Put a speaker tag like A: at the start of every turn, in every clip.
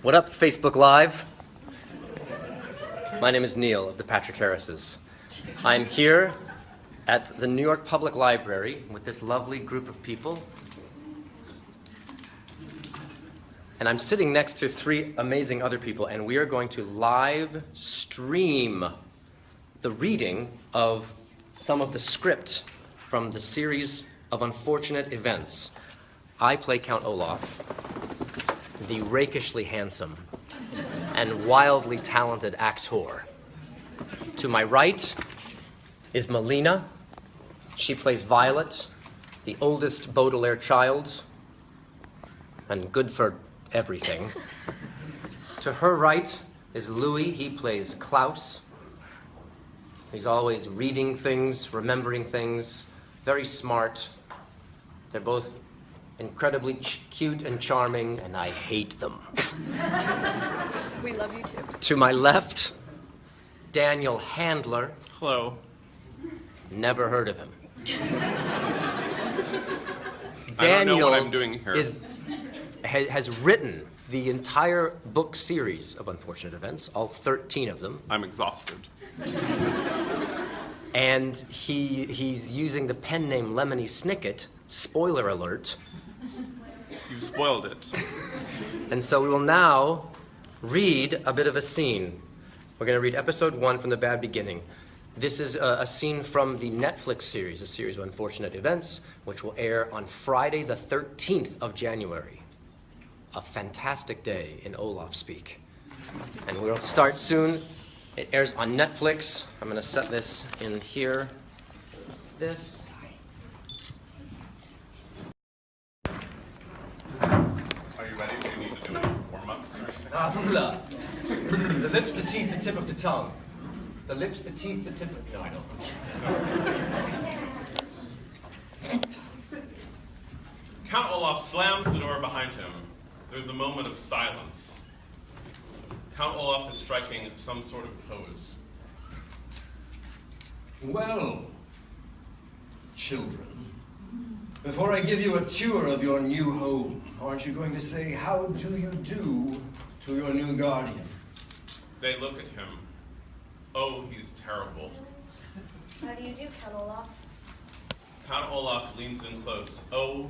A: What up, Facebook Live? My name is Neil of the Patrick Harrises. I'm here at the New York Public Library with this lovely group of people. And I'm sitting next to three amazing other people, and we are going to live stream the reading of some of the script from the series of unfortunate events. I play Count Olaf, the rakishly handsome and wildly talented actor. To my right is Melina. She plays Violet, the oldest Baudelaire child, and good for everything. To her right is Louis. He plays Klaus. He's always reading things, remembering things, very smart. They're both incredibly cute and charming, and I hate them.
B: We love you too.
A: To my left, Daniel Handler.
C: Hello.
A: Never heard of him.
C: I don't know what I'm doing here.
A: Has written the entire book series of Unfortunate Events, all 13 of them.
C: I'm exhausted.
A: And he's using the pen name Lemony Snicket, spoiler alert.
C: You've spoiled it.
A: And so we will now read a bit of a scene. We're going to read episode 1 from The Bad Beginning. This is a scene from the Netflix series, a series of unfortunate events, which will air on Friday the 13th of January. A fantastic day in Olaf speak. And we'll start soon. It airs on Netflix. I'm going to set this in here. This.
C: Are you ready? Do you need to do warm-ups or anything?
A: The lips, the teeth, the tip of the tongue. The lips, the teeth, the tip of... No, I don't.
C: Count Olaf slams the door behind him. There's a moment of silence. Count Olaf is striking some sort of pose.
D: Well, children, before I give you a tour of your new home, aren't you going to say, how do you do to your new guardian?
C: They look at him. Oh, he's terrible.
B: How do you do, Count Olaf?
C: Count Olaf leans in close. Oh,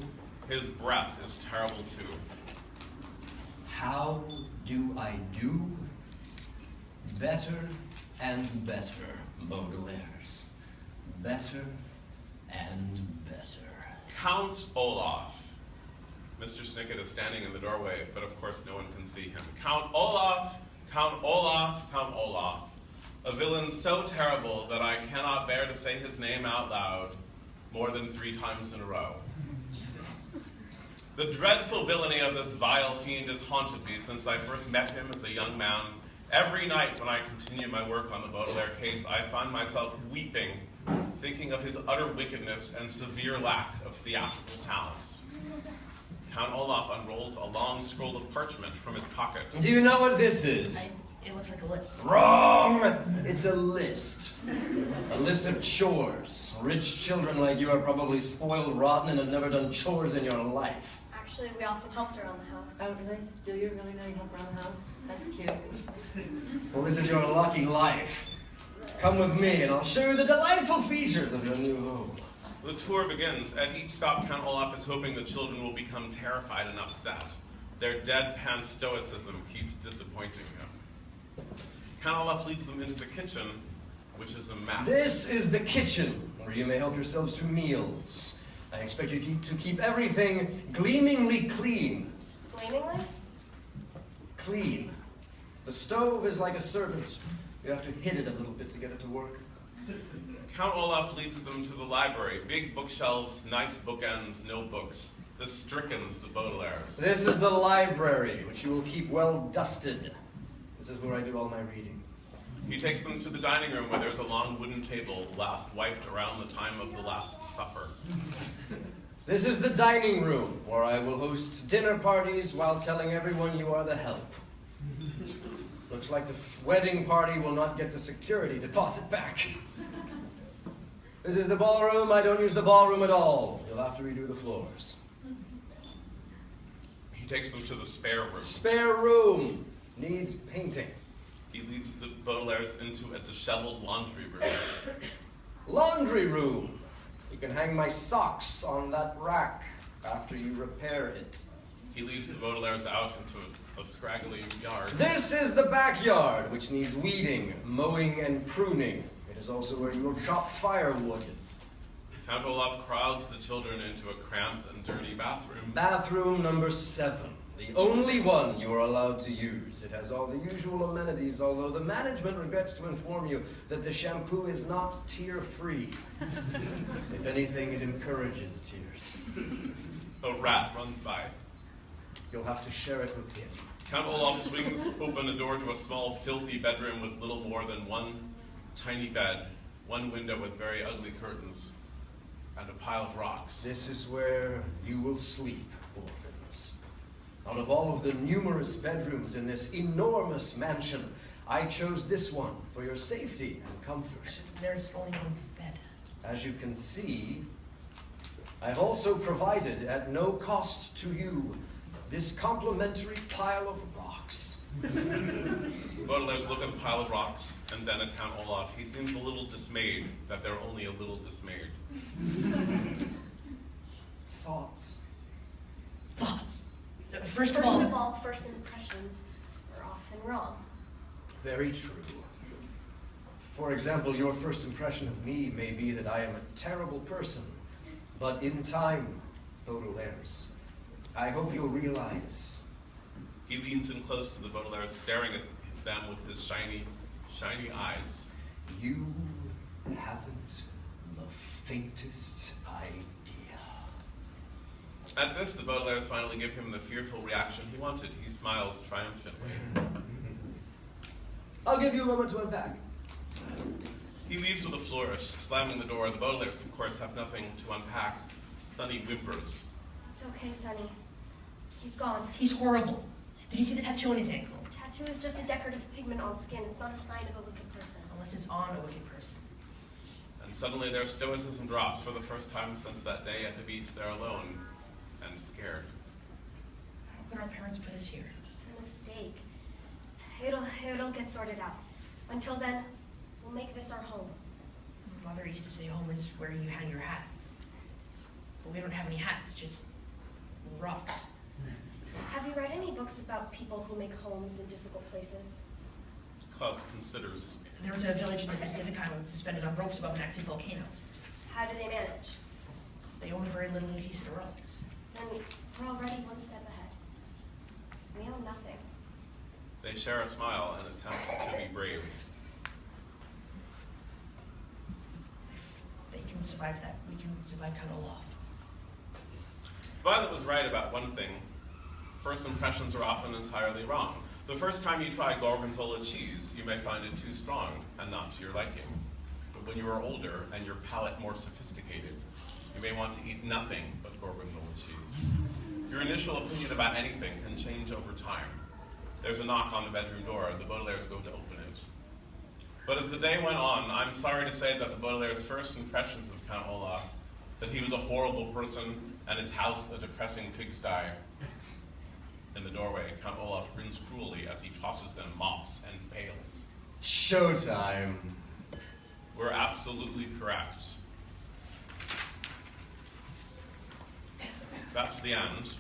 C: his breath is terrible too.
D: How do I do? Better and better, Baudelaire's. Better and better.
C: Count Olaf. Mr. Snicket is standing in the doorway, but of course no one can see him. Count Olaf, Count Olaf, Count Olaf. A villain so terrible that I cannot bear to say his name out loud more than 3 times in a row. The dreadful villainy of this vile fiend has haunted me since I first met him as a young man. Every night when I continue my work on the Baudelaire case, I find myself weeping, thinking of his utter wickedness and severe lack of theatrical talent. Count Olaf unrolls a long scroll of parchment from his pocket.
D: Do you know what this is?
E: It looks like a list.
D: Wrong! It's a list. A list of chores. Rich children like you are probably spoiled rotten and have never done chores in your life.
B: Actually, we often helped around the house.
E: Oh, really? Do you really know you help around the house? That's cute.
D: Well, this is your lucky life. Come with me and I'll show you the delightful features of your new home.
C: The tour begins. At each stop, Count Olaf is hoping the children will become terrified and upset. Their deadpan stoicism keeps disappointing him. Count Olaf leads them into the kitchen, which is a mess.
D: This is the kitchen, where you may help yourselves to meals. I expect you to keep everything gleamingly clean.
B: Gleamingly?
D: Clean. The stove is like a servant. You have to hit it a little bit to get it to work.
C: Count Olaf leads them to the library. Big bookshelves, nice bookends, no books. The Strickens, the Baudelaires.
D: This is the library, which you will keep well dusted. This is where I do all my reading.
C: He takes them to the dining room where there's a long wooden table, last wiped around the time of the Last Supper.
D: This is the dining room, where I will host dinner parties while telling everyone you are the help. Looks like the wedding party will not get the security deposit back. This is the ballroom. I don't use the ballroom at all. You'll have to redo the floors.
C: He takes them to the spare room.
D: Spare room needs painting.
C: He leads the Baudelaires into a disheveled laundry room.
D: Laundry room. You can hang my socks on that rack after you repair it.
C: He leads the Baudelaires out into a scraggly yard.
D: This is the backyard, which needs weeding, mowing, and pruning. It is also where you will chop firewood.
C: Count Olaf crowds the children into a cramped and dirty bathroom.
D: Bathroom number 7. The only one you are allowed to use. It has all the usual amenities, although the management regrets to inform you that the shampoo is not tear-free. If anything, it encourages tears.
C: A rat runs by.
D: You'll have to share it with him.
C: Count Olaf swings open a door to a small, filthy bedroom with little more than one tiny bed, one window with very ugly curtains, and a pile of rocks.
D: This is where you will sleep, orphans. Out of all of the numerous bedrooms in this enormous mansion, I chose this one for your safety and comfort.
E: There's only one bed.
D: As you can see, I've also provided, at no cost to you, this complimentary pile of rocks.
C: Baudelaires look at the pile of rocks and then at Count Olaf. He seems a little dismayed that they're only a little dismayed.
D: Thoughts?
E: Thoughts. First
B: First
E: of all,
B: of all, first impressions are often wrong.
D: Very true. For example, your first impression of me may be that I am a terrible person, but in time, Baudelaires, I hope you'll realize.
C: He leans in close to the Baudelaires, staring at them with his shiny, shiny eyes.
D: You haven't the faintest idea.
C: At this, the Baudelaires finally give him the fearful reaction he wanted. He smiles triumphantly.
D: I'll give you a moment to unpack.
C: He leaves with a flourish, slamming the door. The Baudelaires, of course, have nothing to unpack. Sonny whimpers.
B: It's okay, Sonny. He's gone.
E: he's horrible. Did you see the tattoo on his ankle?
B: Tattoo is just a decorative pigment on skin. It's not a sign of a wicked person.
E: Unless it's on a wicked person.
C: And suddenly their stoicism drops for the first time since that day at the beach. They're alone and scared.
E: How could our parents put us here?
B: It's a mistake. It'll get sorted out. Until then, we'll make this our home.
E: Mother used to say home is where you hang your hat. But we don't have any hats, just rocks.
B: Have you read any books about people who make homes in difficult places?
C: Klaus considers.
E: There was a village in the Pacific Islands suspended on ropes above an active volcano.
B: How do they manage?
E: They own very little in case it erupts.
B: Then we're already one step ahead. We own nothing.
C: They share a smile and attempt to be brave.
E: They can survive that. We can survive Count Olaf.
C: Violet was right about one thing. First impressions are often entirely wrong. The first time you try gorgonzola cheese, you may find it too strong and not to your liking. But when you are older and your palate more sophisticated, you may want to eat nothing but gorgonzola cheese. Your initial opinion about anything can change over time. There's a knock on the bedroom door. The Baudelaires go to open it. But as the day went on, I'm sorry to say that the Baudelaires' first impressions of Count Olaf, that he was a horrible person and his house a depressing pigsty. In the doorway, Count Olaf grins cruelly as he tosses them mops and pails.
D: Showtime.
C: We're absolutely correct. That's the end.